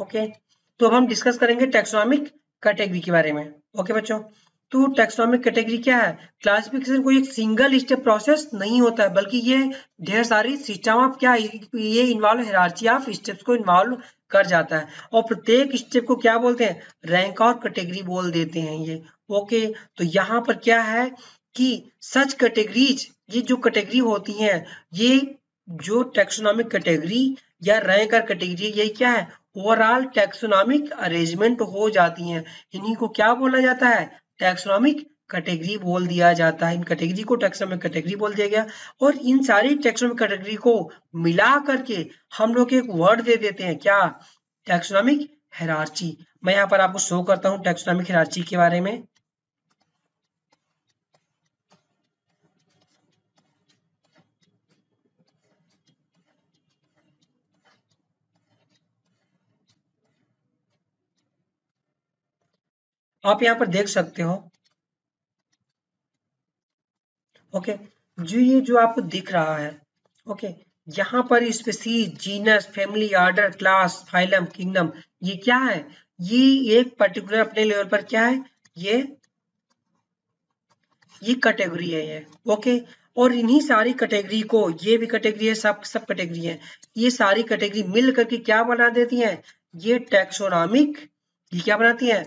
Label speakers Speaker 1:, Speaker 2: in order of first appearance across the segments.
Speaker 1: Okay, तो अब हम डिस्कस करेंगे टैक्सोनॉमिक कैटेगरी के बारे में। ओके बच्चों, तो टैक्सोनॉमिक कैटेगरी क्या है? क्लासिफिकेशन कोई एक सिंगल स्टेप प्रोसेस नहीं होता है, बल्कि ये ढेर सारी सिस्टम ऑफ क्या ये इन्वॉल्व हायरार्की ऑफ स्टेप्स को इन्वॉल्व कर जाता है, और प्रत्येक स्टेप को क्या बोलते हैं? रैंक और कैटेगरी बोल देते हैं ये। ओके, तो यहाँ पर क्या है कि सच कैटेगरीज, ये जो कैटेगरी होती हैं, ये जो टैक्सोनॉमिक कैटेगरी या रैंक और कैटेगरी, यही क्या है? ओवरऑल टैक्सोनॉमिक अरेंजमेंट हो जाती हैं। इन्हीं को क्या बोला जाता है? टैक्सोनॉमिक कैटेगरी बोल दिया जाता है। इन कैटेगरी को टैक्सोनॉमिक कैटेगरी बोल दिया गया, और इन सारी टैक्सोनॉमिक कैटेगरी को मिला करके हम लोग एक वर्ड दे देते हैं, क्या? Taxonomic hierarchy. मैं यहाँ पर आपको शो करता हूँ टैक्सोनॉमिक हायरार्की के बारे में। आप यहाँ पर देख सकते हो। ओके, जो आपको दिख रहा है, ओके, यहाँ पर species, genus, family, order, class, phylum, kingdom, ये क्या है? ये एक पर्टिकुलर अपने लेवल पर क्या है? ये कैटेगरी है ये। ओके, और इन्हीं सारी कैटेगरी को, ये भी कैटेगरी है, सब कैटेगरी है, ये सारी कैटेगरी मिल करके क्या बना देती हैं? ये टैक्सोनॉमिक, ये क्या बनाती है?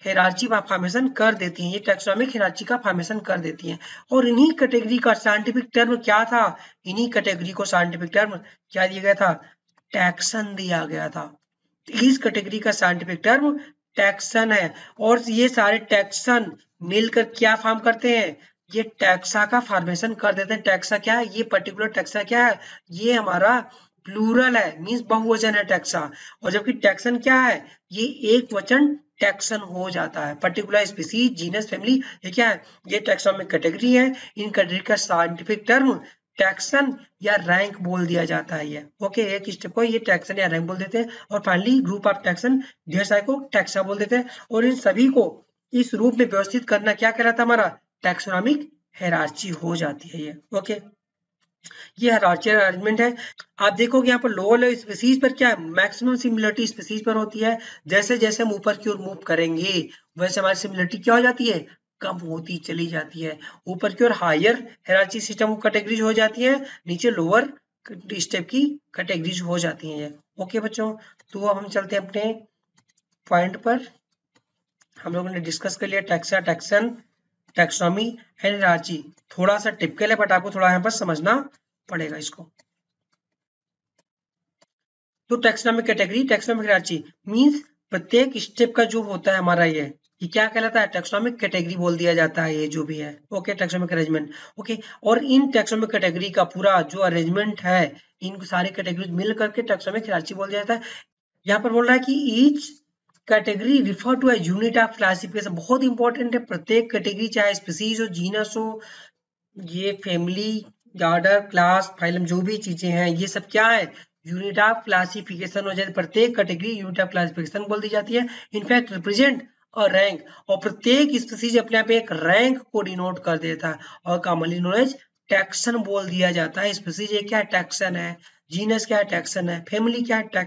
Speaker 1: हायरार्की का फॉर्मेशन कर देती हैं। ये टैक्सोनॉमिक हायरार्की का फॉर्मेशन कर देती हैं। और इन्हीं कैटेगरी का साइंटिफिक टर्म क्या था? इन्हीं कैटेगरी को साइंटिफिक टर्म क्या दिया गया था? टैक्सन दिया गया था। इस कैटेगरी का साइंटिफिक टर्म टैक्सन है, और ये सारे टैक्सन मिलकर क्या फॉर्म करते हैं? ये टैक्सा का फॉर्मेशन कर देते हैं। टैक्सा क्या है? ये पर्टिकुलर टैक्सा क्या है? ये हमारा प्लूरल है, मींस बहुवचन है टैक्सा। और जबकि टैक्सन क्या है? ये एक वचन टैक्सन हो जाता है। पर्टिकुलर स्पीसीज, जीनस, फैमिली, ये क्या है? ये टैक्सोनॉमिक कैटेगरी है। इन कैटेगरी का साइंटिफिक टर्म टैक्सन या रैंक बोल दिया जाता है ये। ओके, एक स्टेप को ये टैक्सन या रैंक बोल देते हैं, और फाइनली ग्रुप ऑफ टैक्सन, ढेर सारे को टैक्सा बोल देते हैं। और इन सभी को इस रूप में व्यवस्थित करना क्या कहलाता है? हमारा टैक्सोनॉमिक हायरार्की हो जाती है ये। ओके, ये हायरार्किकल अरेंजमेंट है। आप देखोगे यहाँ पर लोअर लेवल स्पीसीज पर क्या है? मैक्सिमम सिमिलरिटी स्पीसीज पर होती है। जैसे जैसे हम ऊपर की ओर मूव करेंगे, वैसे हमारी सिमिलरिटी क्या हो जाती है? कम होती चली जाती है। ऊपर की ओर हायर हायरार्की सिस्टम कैटेगरीज हो जाती है, नीचे लोअर स्टेप की कैटेगरीज हो जाती है। ओके बच्चों, तो अब हम चलते हैं अपने पॉइंट पर। हम लोगों ने डिस्कस कर लिया taxa, taxon, taxonomy and hierarchy. थोड़ा सा टिपिकल है, बट आपको थोड़ा यहाँ पर समझना पड़ेगा इसको। तो taxonomic category, taxonomic hierarchy means प्रत्येक स्टेप का जो होता है हमारा ये क्या कहलाता है? टैक्सोनॉमिक कैटेगरी बोल दिया जाता है, ये जो भी है। Okay, taxonomic arrangement. ओके, और इन टैक्सोनॉमिक कैटेगरी का पूरा जो अरेंजमेंट है, इन सारी कैटेगरी मिल करके टैक्सोनॉमिक हायरार्की बोल दिया जाता है। यहाँ पर बोल रहा है कि each category refer to a unit of classification. बहुत इंपॉर्टेंट है। प्रत्येक कैटेगरी, चाहे स्पीसीज हो, जीनस हो, ये फैमिली, ऑर्डर, क्लास, फाइलम, जो भी चीजें हैं, ये सब क्या है? यूनिट ऑफ क्लासिफिकेशन हो जाती है। प्रत्येक कैटेगरी यूनिट ऑफ क्लासिफिकेशन बोल दी जाती है। इनफैक्ट रिप्रेजेंट और रैंक, और प्रत्येक स्पीसीज अपने आप एक रैंक को डिनोट कर देता है, और कॉमनली नोन एज टैक्सन बोल दिया जाता है। स्पीसीज क्या है? टैक्सन है। जीनस क्या है? टैक्सन है। फैमिली क्या है?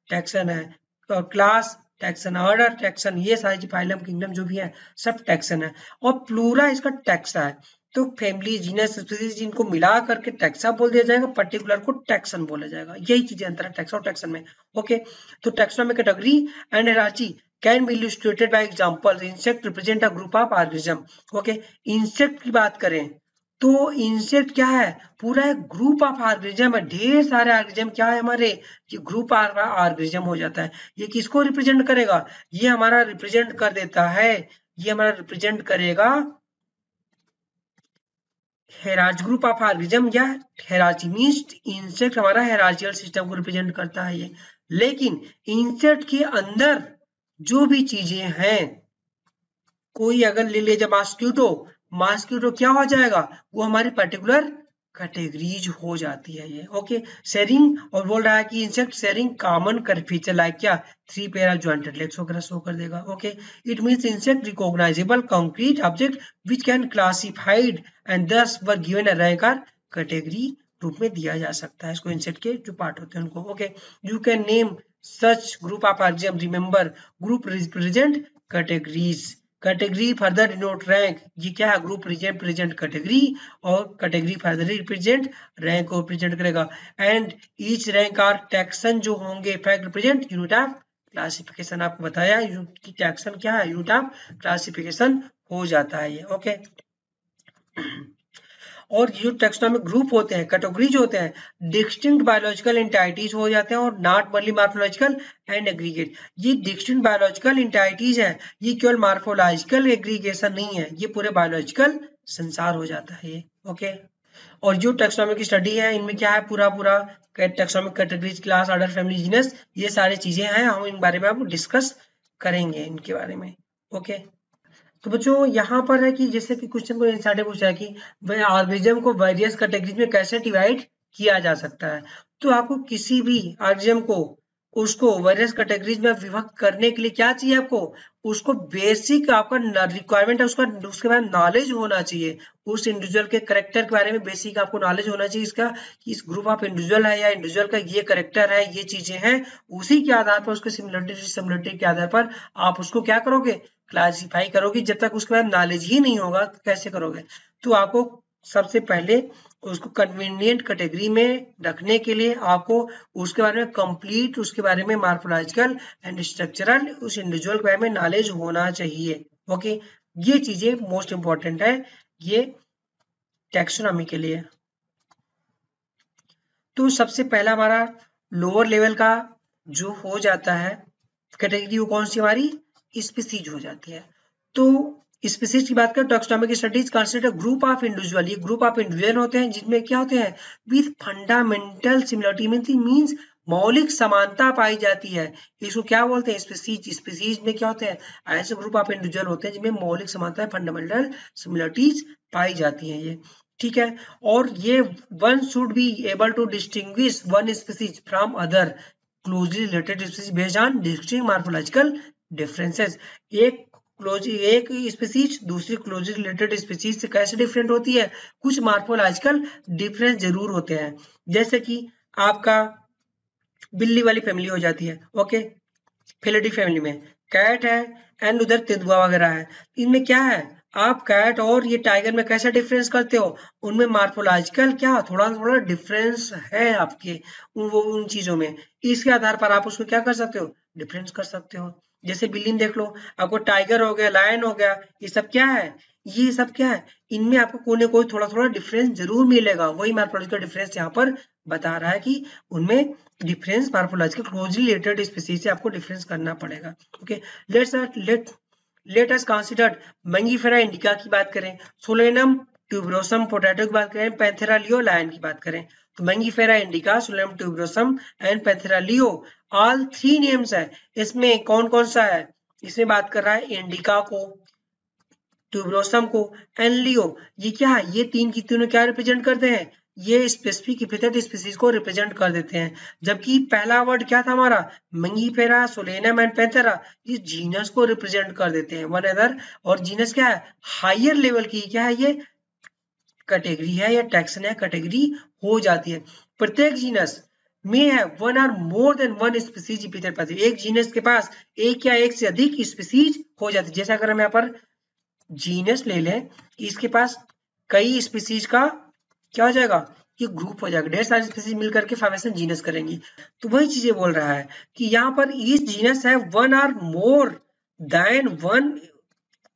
Speaker 1: टैक्सन है। और क्लास टैक्सन, ऑर्डर टैक्सन, ये सारी फाइलम, किंगडम जो भी है, सब टैक्सन है। और प्लूरा इसका टैक्सा है। तो फैमिली, जीनस, स्पीसीज, इनको मिला करके टैक्सा बोल दिया जाएगा, पर्टिकुलर को टैक्सन बोला जाएगा। यही चीजें अंतर है टैक्सा और टैक्सन में। ओके, तो taxonomic category and hierarchy can be illustrated by example. Insect represent a group of organism. Okay, insect की बात करें तो इंसेक्ट क्या है? पूरा एक ग्रुप ऑफ ऑर्गेनिज्म है। ढेर सारे ऑर्गेनिज्म क्या है हमारे? ये ग्रुप ऑर्गेनिज्म हो जाता है। ये किसको रिप्रेजेंट करेगा? ये हमारा रिप्रेजेंट कर देता है, ये हमारा रिप्रेजेंट करेगा हेराज ग्रुप ऑफ ऑर्गेनिज्म, या हेरार्ची मींस इंसेक्ट हमारा हेरार्चिकल सिस्टम को रिप्रेजेंट करता है ये। लेकिन इंसेक्ट के अंदर जो भी चीजें हैं, कोई अगर ले ले, जब मॉस्किटो, मॉस्किटो क्या हो जाएगा? वो हमारी पर्टिकुलर कैटेगरीज हो जाती है ये। ओके, शेयरिंग, और बोल रहा है कि इंसेक्ट शेयरिंग कॉमन कर फीचर लाइक क्या? 3 पेयर ऑफ जॉइंटेड लेग्स वगैरह शो कर देगा। Okay, it means insect recognisable concrete object which can classified and दस वर गिवन अ रैंक और कैटेगरी रूप में दिया जा सकता है इसको। इंसेक्ट के जो पार्ट होते हैं उनको। Okay, you can name such group of RGM. Remember, group represent categories. Category further denote rank, ये क्या है, ग्रुप रिप्रेजेंट कैटेगरी और कैटेगरी फर्दर रिप्रेजेंट रैंक को रिप्रेजेंट करेगा. And each rank are taxon जो होंगे fact represent unit of classification. आपको बताया कि टैक्सन क्या है, यूनिट ऑफ क्लासिफिकेशन हो जाता है ये. ओके और जो टैक्सोनॉमिक ग्रुप होते हैं, कैटेगरी जो होते हैं, डिस्टिंक्ट बायोलॉजिकल एंटाइटीज हो जाते हैं और not only morphological and aggregate. ये डिस्टिंक्ट बायोलॉजिकल एंटाइटीज है, ये केवल मॉर्फोलॉजिकल एग्रीगेशन नहीं है, ये पूरे बायोलॉजिकल संसार हो जाता है ये. ओके और जो टैक्सोनॉमिक स्टडी है इनमें क्या है, पूरा taxonomic categories, class, order, family, genus, ये सारी चीजें हैं. हम इन बारे में अब डिस्कस करेंगे इनके बारे में. ओके तो बच्चों यहाँ पर है कि जैसे कि क्वेश्चन को इंसाइड पूछा है कि ऑर्गेनिज्म को वेरियस कैटेगरीज में कैसे डिवाइड किया जा सकता है. तो आपको किसी भी ऑर्गेनिज्म को उसको वेरियस कैटेगरीज में विभक्त करने के लिए क्या चाहिए, आपको उसको बेसिक आपका रिक्वायरमेंट है, उसके बारे में नॉलेज होना चाहिए. उस इंडिविजुअल के करेक्टर के बारे में बेसिक आपको नॉलेज होना चाहिए, इसका कि इस ग्रुप ऑफ इंडिविजुअल है या इंडिविजुअल का ये करेक्टर है, ये चीजें हैं. उसी के आधार पर, उसके सिमिलरिटी के आधार पर आप उसको क्या करोगे, क्लासिफाई करोगे. जब तक उसके बारे में नॉलेज ही नहीं होगा तो कैसे करोगे. तो आपको सबसे पहले उसको कन्वीनियंट कैटेगरी में रखने के लिए आपको उसके बारे में कंप्लीट, उसके बारे में मॉर्फोलॉजिकल एंड स्ट्रक्चरल, उस इंडिविजुअल के बारे में नॉलेज होना चाहिए. ओके ये चीजें मोस्ट इंपॉर्टेंट है ये टैक्सोनॉमी के लिए. तो सबसे पहला हमारा लोअर लेवल का जो हो जाता है कैटेगरी, वो कौन सी हमारी स्पीसीज हो जाती है. तो स्पीसीज की बात करें, taxonomic studies consider group of individual. ये ग्रुप ऑफ इंडिविजुअल होते हैं जिनमें क्या होते हैं, विद फंडामेंटल सिमिलरिटी मींस मौलिक समानता पाई जाती है. इसको क्या बोलते हैं, स्पीसीज. स्पीसीज में क्या होते हैं, ऐसे ग्रुप ऑफ इंडिविजुअल होते हैं जिनमें मौलिक समानता, फंडामेंटल सिमिलरिटीज पाई जाती है ये. ठीक है और ये one should be able to distinguish one species from other closely related species based on distinct morphological differences. एक स्पीसीज दूसरी क्लोजली रिलेटेड स्पीसीज से कैसे डिफरेंट होती है, कुछ मॉर्फोलॉजिकल डिफरेंस जरूर होते हैं. जैसे कि आपका बिल्ली वाली फैमिली हो जाती है. ओके फेलिडी फैमिली में कैट है एंड उधर तेंदुआ वगैरह है. इनमें क्या है, आप कैट और ये टाइगर में कैसा डिफरेंस करते हो, उनमें मॉर्फोलॉजिकल क्या थोड़ा डिफरेंस है आपके उन चीजों में. इसके आधार पर आप उसको क्या कर सकते हो, डिफरेंस कर सकते हो. जैसे बिल्ली में देख लो, आपको टाइगर हो गया, लायन हो गया, ये सब क्या है, ये सब क्या है, इनमें आपको कोई ना कोई थोड़ा डिफरेंस जरूर मिलेगा. वही मॉर्फोलॉजिकल डिफरेंस यहाँ पर बता रहा है कि उनमें difference morphological closely related species से आपको डिफरेंस करना पड़ेगा. Okay let us consider Mangifera indica की बात करें, सोलेनम ट्यूबरोसम पोटैटो की बात करें, पैंथेरा लियो लायन की बात करें. तो Mangifera indica, Solanum tuberosum and Panthera leo all 3 names है. इसमें कौन कौन सा है, इसमें बात कर रहा है इंडिका को, ट्यूबरोसम को एंड लियो. ये क्या है, ये तीन की तीनों क्या रिप्रेजेंट करते हैं, ये स्पेसिफिक एपिथेट स्पीसीज को रिप्रेजेंट कर देते हैं. जबकि पहला वर्ड क्या था हमारा, मैंगीफेरा, सोलेनम एंड पैंथेरा, ये जीनस को रिप्रेजेंट कर देते हैं वन अदर. और जीनस क्या है, हायर लेवल की क्या है, ये कैटेगरी है या टैक्सन है, कैटेगरी हो जाती है. प्रत्येक जीनस में है one or more than one species epithet पाती है. एक जीनस के पास एक या एक से अधिक स्पीसीज हो जाती है. जैसे अगर हम यहाँ पर जीनस ले लें, इसके पास कई स्पीसीज का क्या हो जाएगा, ये ग्रुप हो जाएगा, ढेर सारी स्पीसीज मिलकर के फॉर्मेशन जीनस करेंगी. तो वही चीजें बोल रहा है कि यहाँ पर इस जीनस है one or more than one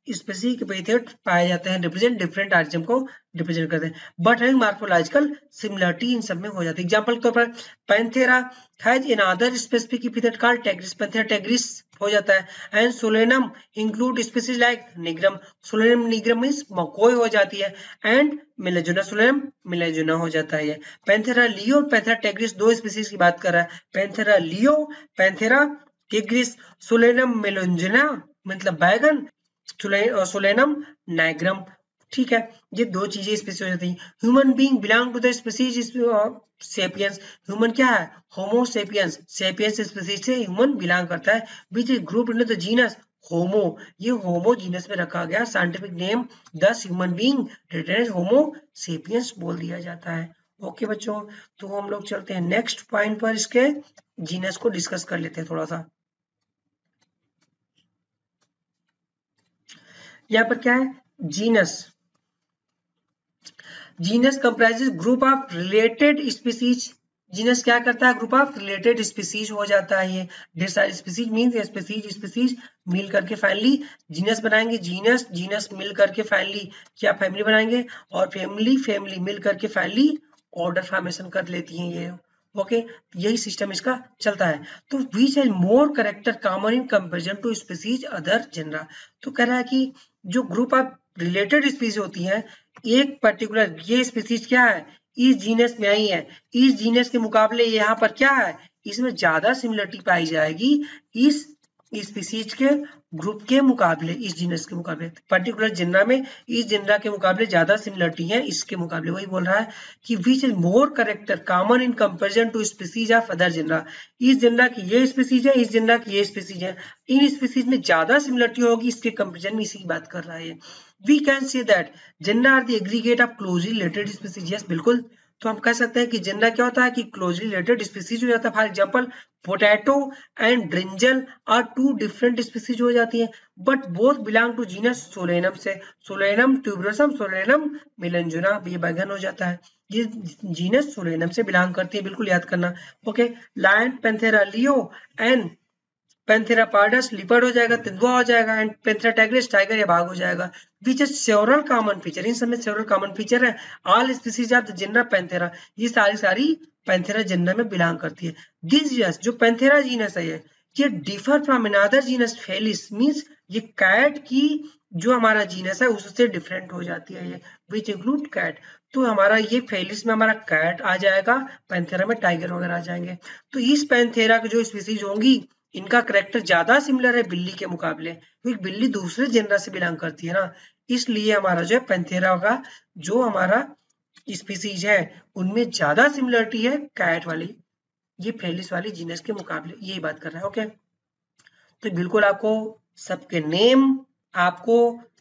Speaker 1: specific epithet पाए जाते हैं, रिप्रेजेंट डिफरेंट ऑर्गेनिज्म को रिप्रेजेंट करते हैं, बट हैविंग मॉर्फोलॉजिकल सिमिलरिटी इन सब में हो जाती है. एग्जांपल के तौर पर Panthera has another specific epithet called tigris, Panthera tigris हो जाता है. And Solanum include species like nigrum, Solanum nigrum means मकोई हो जाती है. एंड मिलेजुना, सोलेनम मिलेजुना हो जाता है. पैंथेरा लियो, पैंथेरा टेग्रिस दो स्पीसीज की बात कर रहा है, Panthera leo, Panthera tigris. Solanum मिलेजुना मतलब बैगन, सोलेनम नाइग्रम. ठीक है ये दो चीजें स्पीसीज हो जाती हैं. Human being belong to the species sapiens. Human क्या है, होमो सेपियंस, सेपियंस स्पीसीज से ह्यूमन बिलोंग करता है. Which is group in the genus Homo, ये होमो जीनस में रखा गया. Scientific name this human being written Homo sapiens बोल दिया जाता है. ओके बच्चों, तो हम लोग चलते हैं नेक्स्ट पॉइंट पर, इसके जीनस को डिस्कस कर लेते हैं थोड़ा सा। यहाँ पर क्या है, genus. Genus comprises group of related species. Genus क्या करता है, ग्रुप ऑफ रिलेटेड स्पीसीज हो जाता है। ये ढेर सारी स्पीसीज मीन्स स्पीसीज मिल करके फाइनली जीनस बनाएंगे। जीनस मिल करके फाइनली क्या फैमिली बनाएंगे, और फैमिली मिल करके फाइनली ऑर्डर फॉर्मेशन कर लेती हैं ये। ओके, यही सिस्टम इसका चलता है। तो which has more character common in comparison to species other genera. तो कह रहा है कि जो ग्रुप ऑफ रिलेटेड स्पीसीज होती हैं, एक पर्टिकुलर ये स्पीसीज क्या है, इस जीनस में आई है, इस जीनस के मुकाबले यहाँ पर क्या है, इसमें ज्यादा सिमिलरिटी पाई जाएगी इस स्पीसीज के ग्रुप के मुकाबले, इस जीनस के मुकाबले। पर्टिकुलर जिन्ना में इस जिन्ना के मुकाबले ज्यादा सिमिलरिटी है इसके मुकाबले। वही बोल रहा है कि which is more character common in comparison to species of other genera. इस जिन्ना की ये स्पीसीज है, इस जिन्ना की ये स्पीसीज है, इन स्पीसीज में ज्यादा सिमिलरिटी होगी इसके कंपेरिजन में, इसी की बात कर रहा है। We can say that genera are the aggregate of closely related species. Yes, बिल्कुल। तो हम कह सकते हैं कि जेंडा क्या होता है कि क्लोजली रिलेटेड स्पीसीज हो जाता है। For example potato and brinjal are two different species हो जाती हैं, but both belong to genus solanum से। सोलेनम ट्यूबरोसम, सोलेनम मेलेंजुना, ये बैगन हो जाता है, ये जीनस सोलेनम से बिलोंग करती है, बिल्कुल याद करना। Okay, lion, panthera leo and panthera pardus leopard हो जाएगा, तेंदुआ हो जाएगा, एंड पैंथेरा टाइग्रिस टाइगर या बाघ हो जाएगा। Which is several common feature, इन सब में सेवरल कॉमन फीचर है। All species of the genera Panthera, ये सारी पैंथेरा जेनरा में बिलोंग करती है। दिस जीनस, जो पैंथेरा जीनस है ये differ from another genus Felis, means ये कैट की जो हमारा जीनस है उससे डिफरेंट हो जाती है ये, विच इंक्लूड कैट। तो हमारा ये फेलिस में हमारा कैट आ जाएगा, पैंथेरा में टाइगर वगैरह आ जाएंगे। तो इस पैंथेरा की जो स्पीसीज होंगी इनका करेक्टर ज्यादा सिमिलर है बिल्ली के मुकाबले, क्योंकि बिल्ली दूसरे जेनरा से बिलोंग करती है ना, इसलिए हमारा जो है पैंथेरा का जो हमारा स्पीसीज है उनमें ज्यादा सिमिलरिटी है कैट वाली, ये फेलिस वाली जीनस के मुकाबले, यही बात कर रहा है। ओके, तो बिल्कुल आपको सबके नेम आपको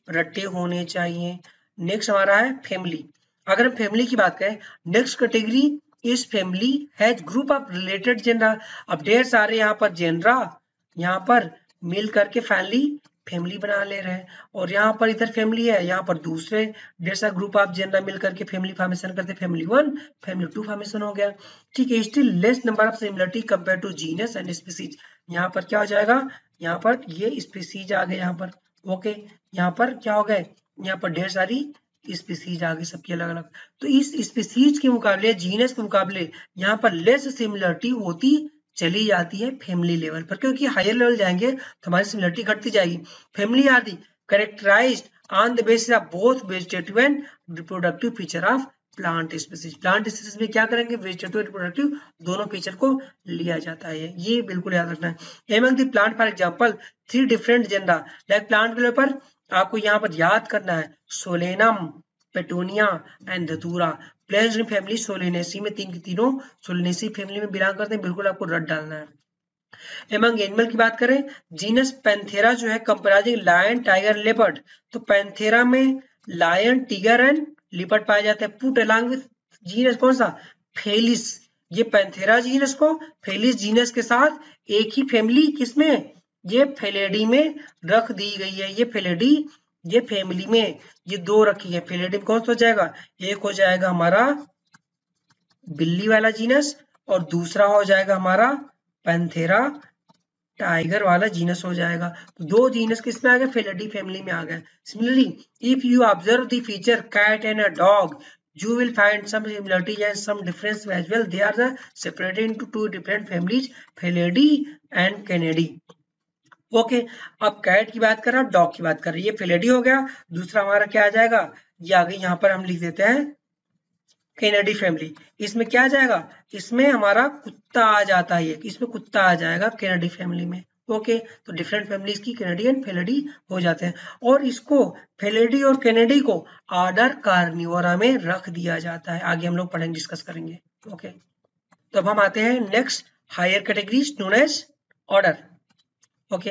Speaker 1: रट्टे होने चाहिए। नेक्स्ट हमारा है फैमिली। अगर हम फैमिली की बात करें, नेक्स्ट कैटेगरी इस family has group of related genera. अब ढेर सारे यहाँ पर जेनरा यहाँ पर मिल करके फैमिली बना ले रहे हैं, और यहाँ पर इधर फैमिली है, यहाँ पर दूसरे ढेर सारा ग्रुप ऑफ जेनरा मिल करके फैमिली फॉर्मेशन करते, फैमिली 1 फैमिली 2 फॉर्मेशन हो गया। ठीक है, still less number of similarity compare to genus and species. यहाँ पर क्या हो जाएगा, यहाँ पर ये स्पीसीज आ गए यहाँ पर। ओके, यहाँ पर क्या हो गए, यहाँ पर ढेर सारी स्पीसीज आ गई सबकी अलग अलग। तो इस स्पीसीज के मुकाबले, जीनस के मुकाबले यहाँ पर लेस सिमिलरिटी होती चली जाती है फैमिली लेवल पर, क्योंकि हायर लेवल जाएंगे तो हमारी सिमिलरिटी घटती जाएगी। Family are the characterized on the basis of both vegetative and reproductive feature of plant species. Plant species में क्या करेंगे, वेजिटेटिव रिप्रोडक्टिव दोनों फीचर को लिया जाता है, ये बिल्कुल याद रखना है। Among the plant for example 3 different genera, like plant के ऊपर आपको यहाँ पर याद करना है Solanum, Petunia and Datura. Plants family Solanaceae में तीनों सोलेनेसी फैमिली में बिलोंग करते हैं, बिल्कुल आपको रट डालना है। एमंग एनिमल की बात करें, जीनस पैंथेरा जो है कंप्राइजिंग लायन, टाइगर, लेपर्ड। तो पैंथेरा में लायन, टिगर एंड लिपर्ड पाए जाते हैं। पुट अलॉन्ग विद जीनस कौन सा, फेलिस। ये पैंथेरा जीनस को फेलिस जीनस के साथ एक ही फैमिली किसमें, ये फेलिडी में रख दी गई है। ये फेलिडी ये फैमिली में ये दो रखी है, फेलिडी में कौन सा हो जाएगा, एक हो जाएगा हमारा बिल्ली वाला जीनस और दूसरा हो जाएगा हमारा पैंथेरा टाइगर वाला जीनस हो जाएगा। तो दो जीनस किसमें आ गए, फेलिडी फैमिली में आ गए। Similarly if you observe the feature cat and a dog, you will find some similarities and some difference as well. They are the separated into two different families, Felidae and Canidae. Okay, अब cat की बात कर रहा हूँ, dog की बात कर रही है, ये फेलिडी हो गया। दूसरा हमारा क्या आ जाएगा, ये आगे यहाँ पर हम लिख देते हैं कैनिडी फैमिली। इसमें क्या आ जाएगा, इसमें हमारा कुत्ता आ जाता है, इसमें कुत्ता आ जाएगा कैनिडी फैमिली में। ओके, तो डिफरेंट फैमिलीज की कैनिडी एंड फेलिडी हो जाते हैं, और इसको फेलिडी और कैनिडी को ऑर्डर कार्निवोरा में रख दिया जाता है। आगे हम लोग पढ़ेंगे, डिस्कस करेंगे। ओके, तो अब हम आते हैं next higher categories known as order. Okay,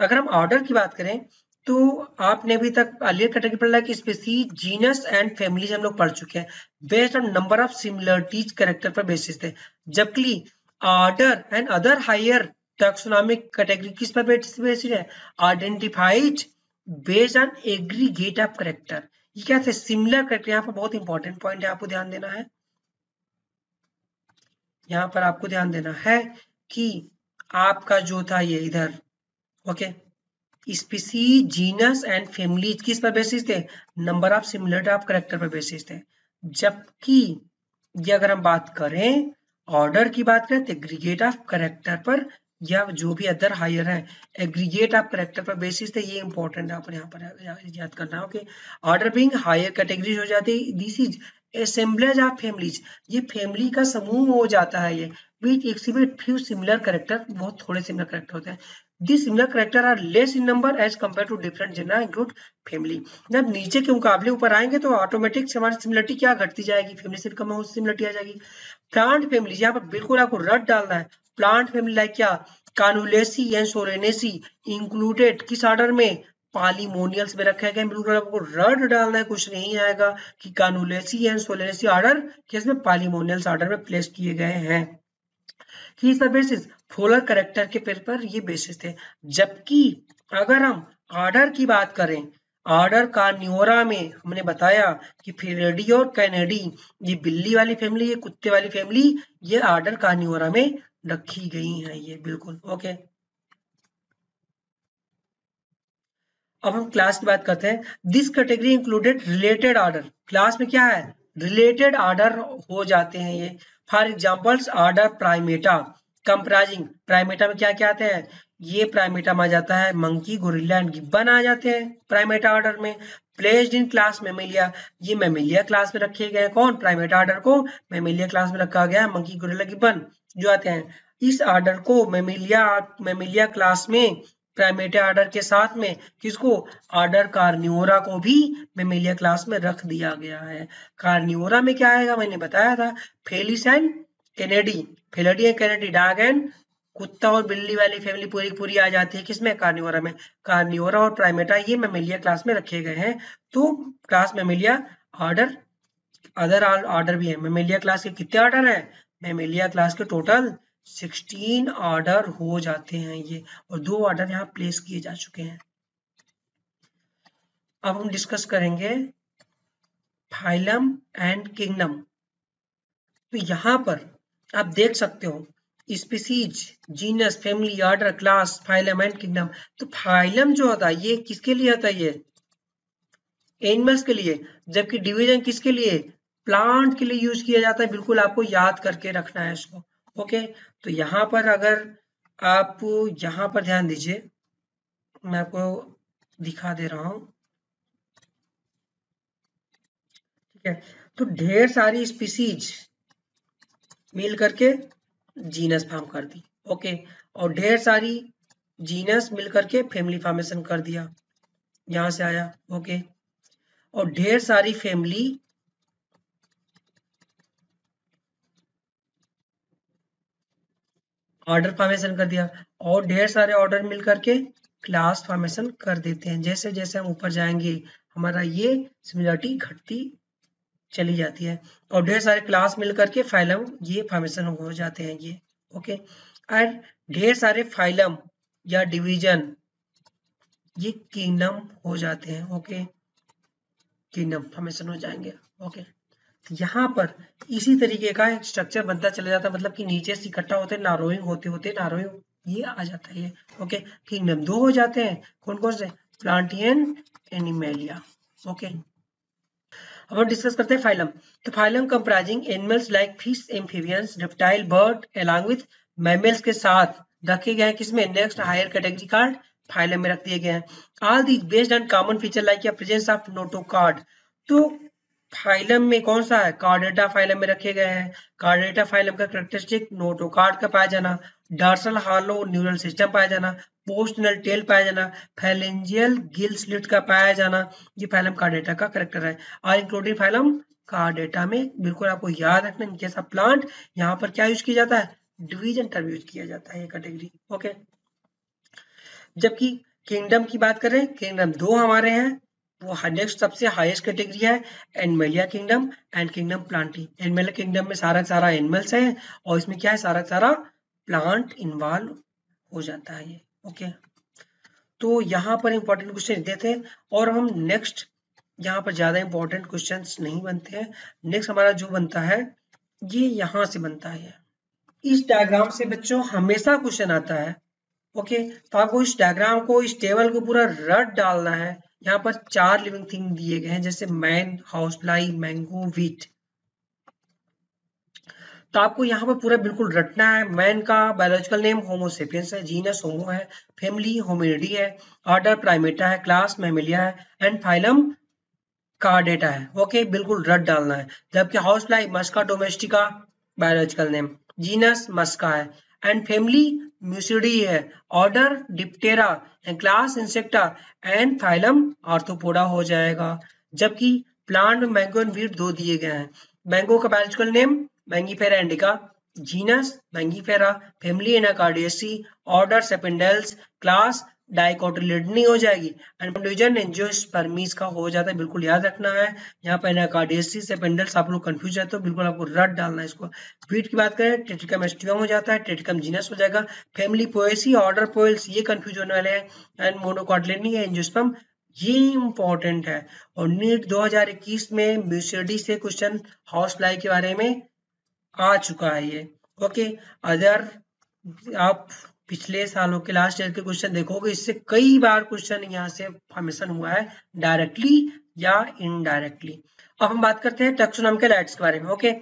Speaker 1: अगर हम ऑर्डर की बात करें तो आपने अभी तक अर्लियर कैटेगरी पढ़ा कि स्पीसीज, जीनस एंड फैमिलीज हम लोग पढ़ चुके हैं based on number of similarities character पर बेसिस थे, जबकि order and other higher taxonomic category किस पर बेसिस है, identified based on aggregate of character. ये क्या थे, सिमिलर कैरेक्टर। यहाँ पर बहुत इंपॉर्टेंट पॉइंट है, आपको ध्यान देना है, यहाँ पर आपको ध्यान देना है कि आपका जो था ये इधर okay species, genus and families किस पर बेसिस थे, number of similarity of character पर बेसिस थे, जबकि ये अगर हम बात करें ऑर्डर की बात करें तो एग्रीगेट ऑफ कैरेक्टर पर या जो भी अदर हायर है एग्रीगेट ऑफ कैरेक्टर पर बेसिस थे। ये इंपॉर्टेंट है, यहाँ पर याद करना। Okay, order being higher categories हो जाती है, this is assemblage of families, ये फैमिली का समूह हो जाता है ये, which exhibit few similar character, बहुत थोड़े सिमिलर कैरेक्टर होते हैं। These similar character are less in number as compared to different genera include family। जब नीचे के मुकाबले ऊपर आएंगे तो ऑटोमेटिक हमारी सिमिलरिटी क्या घटती जाएगी, फैमिली से कम सिमिलरिटी आ जाएगी। प्लांट फैमिली, यहाँ पर बिल्कुल आपको रट डालना है। प्लांट फैमिली लाइक क्या, कानुलेसी एंड सोरेनेसी इंक्लूडेड किस ऑर्डर में, पॉलीमोनियल्स में रखा गया। बिल्कुल आपको रट डालना है, कुछ नहीं आएगा कि कानुलेसी एंड सोरेनेसी ऑर्डर किसमें, पॉलीमोनियल्स ऑर्डर में प्लेस किए गए हैं। He is the basis, floral character के पेपर ये बेसिस थे। जबकि अगर हम ऑर्डर की बात करें, ऑर्डर कार्निवोरा में हमने बताया कि फेरेडी और कैनेडी, ये बिल्ली वाली फैमिली, ये कुत्ते वाली फैमिली, ये ऑर्डर कार्निवोरा में रखी गई है ये बिल्कुल ओके। अब हम क्लास की बात करते हैं। This category included related order, class में क्या है, रिलेटेड ऑर्डर हो जाते हैं ये। For examples order Primata comprising, Primata में क्या क्या आते हैं, ये प्राइमेटा में आ जाता है मंकी, गोरिल्ला एंड गिब्बन आ जाते हैं प्राइमेटा ऑर्डर में। प्लेस्ड इन क्लास मेमेलिया, ये मेमेलिया क्लास में रखे गए हैं, कौन, प्राइमेटा ऑर्डर को मेमेलिया क्लास में रखा गया है, मंकी, गोरिल्ला, गिब्बन जो आते हैं। इस ऑर्डर को मेमेलिया क्लास में प्राइमेटा ऑर्डर के साथ में किसको, ऑर्डर कार्निवोरा को भी मेमेलिया क्लास में रख दिया गया है। कार्निवोरा में क्या आएगा, मैंने बताया था, Felis and Canidae, Felidae and Canidae, dog and कुत्ता और बिल्ली वाली फैमिली पूरी पूरी आ जाती है किसमें, कार्निवोरा में। कार्निवोरा और प्राइमेटा ये मेमेलिया क्लास में रखे गए हैं। तो class Mammalia order, other order भी है। मेमेलिया क्लास के कितने ऑर्डर है, मेमेलिया क्लास के टोटल 16 ऑर्डर हो जाते हैं ये, और 2 ऑर्डर यहाँ प्लेस किए जा चुके हैं। अब हम डिस्कस करेंगे फाइलम एंड किंगडम। तो यहाँ पर आप देख सकते हो species, genus, family, order, class, phylum and kingdom. तो फाइलम जो होता है ये किसके लिए होता है, ये एनिमल्स के लिए, जबकि डिवीजन किसके लिए, प्लांट के लिए यूज किया जाता है। बिल्कुल आपको याद करके रखना है इसको ओके। तो यहाँ पर अगर आप यहाँ पर ध्यान दीजिए, मैं आपको दिखा दे रहा हूं, ठीक है। तो ढेर सारी स्पीसीज मिल करके जीनस फॉर्म कर दी ओके, और ढेर सारी जीनस मिल करके फैमिली फॉर्मेशन कर दिया, यहां से आया ओके। और ढेर सारी फैमिली ऑर्डर फॉर्मेशन कर दिया, और ढेर सारे ऑर्डर मिल करके क्लास फॉर्मेशन कर देते हैं। जैसे जैसे हम ऊपर जाएंगे हमारा ये सिमिलरिटी घटती चली जाती है, और ढेर सारे क्लास मिल करके फाइलम ये फॉर्मेशन हो जाते हैं ये ओके। और ढेर सारे फाइलम या डिवीजन ये किंगडम हो जाते हैं ओके, किंगडम फॉर्मेशन हो जाएंगे ओके। यहाँ पर इसी तरीके का एक स्ट्रक्चर बनता चला जाता है, मतलब कि नीचे से इकट्ठा होते नारोइंग होते होते नारोइंग ये आ जाता है ये ओके। किंगडम 2 हो जाते हैं, कौन कौन से, प्लांटियन, एनिमेलिया ओके। अब हम डिस्कस करते हैं फाइलम। तो phylum comprising animals like fish, amphibians, reptile, bird along with mammals के साथ रखे गए हैं किसमें, next higher category called phylum में रख दिए गए हैं। All these based on common feature like presence of notochord. तो फाइलम में कौन सा है, कार्डेटा फाइलम में रखे गए हैं। कार्डेटा फाइलम का कैरेक्टरिस्टिक नोटोकॉर्ड का पाया जाना, डॉर्सल हॉलो न्यूरल सिस्टम पाया जाना, पोस्टनल टेल पाया जाना, फैलेंजियल गिल स्लिट का पाया जाना, ये फाइलम कार्डेटा का कैरेक्टर है। और इंक्लूडिंग फाइलम कार्डेटा में बिल्कुल आपको याद रखना, इन केस ऑफ प्लांट यहाँ पर क्या यूज किया जाता है, डिवीजन टर्म यूज किया जाता है ये कैटेगरी ओके। जबकि किंगडम की बात करें, किंगडम 2 हमारे हैं, वो नेक्स्ट सबसे हाईएस्ट कैटेगरी है Animalia kingdom and kingdom Plantae. Animal kingdom में सारा सारा एनिमल्स है और इसमें क्या है, सारा सारा प्लांट इन्वॉल्व हो जाता है ये। ओके, तो यहाँ पर इंपॉर्टेंट क्वेश्चन देते हैं और हम नेक्स्ट यहाँ पर ज्यादा इंपॉर्टेंट क्वेश्चंस नहीं बनते हैं। नेक्स्ट हमारा जो बनता है ये यहाँ से बनता है। इस डायग्राम से बच्चों हमेशा क्वेश्चन आता है। ओके, तो आपको इस डायग्राम को, इस टेबल को पूरा रट डालना है। यहाँ पर 4 लिविंग थिंग दिए गए हैं, जैसे man, house fly, mango, wheat. तो आपको यहाँ पर पूरा बिल्कुल रटना है। मैन का बायोलॉजिकल नेम होमोसेपियंस है, जीनस होमो है, फैमिली होमिनिडी है, ऑर्डर प्राइमेटा है, क्लास मैमिलिया है एंड फाइलम कार्डेटा है। ओके, बिल्कुल रट डालना है। जबकि हाउस फ्लाई मस्का डोमेस्टिका बायोलॉजिकल नेम, जीनस मस्का है एंड फैमिली म्यूसिडी है, order Diptera and class insecta and phylum arthropoda हो जाएगा। जबकि प्लांट में मैंगो एंड वीट 2 दिए गए हैं। मैंगो का biological name Mangifera indica, genus Mangifera, family Anacardiaceae, order Sapindales, class Dicotyledonae हो जाएगी एंड डिवीजन एंजियोस्पर्मीज का हो जाता है। बिल्कुल याद रखना है। यहाँ पर एनाकार्डियेसी सेपेंडेल्स आप लोग कंफ्यूज है तो बिल्कुल आपको रट डालना है इसको। वीट की बात करें, टेट्रिकम एस्टिवम हो जाता है, टेट्रिकम जीनस हो जाएगा, फैमिली पोएसी, ऑर्डर पोएल्स ये कंफ्यूज होने वाले हैं एंड मोनोकॉटिलिडनी एंजियोस्पर्म ये इंपॉर्टेंट है। और नीट 2021 में म्यूसिडी से क्वेश्चन हाउस फ्लाई के बारे में आ चुका है ये। ओके, अदर आप पिछले सालों के लास्ट ईयर के क्वेश्चन देखोगे, इससे कई बार क्वेश्चन यहाँ से फॉर्मेशन हुआ है डायरेक्टली या इनडायरेक्टली। अब हम बात करते हैं टैक्सोनॉमिकल एड्स के बारे में। ओके,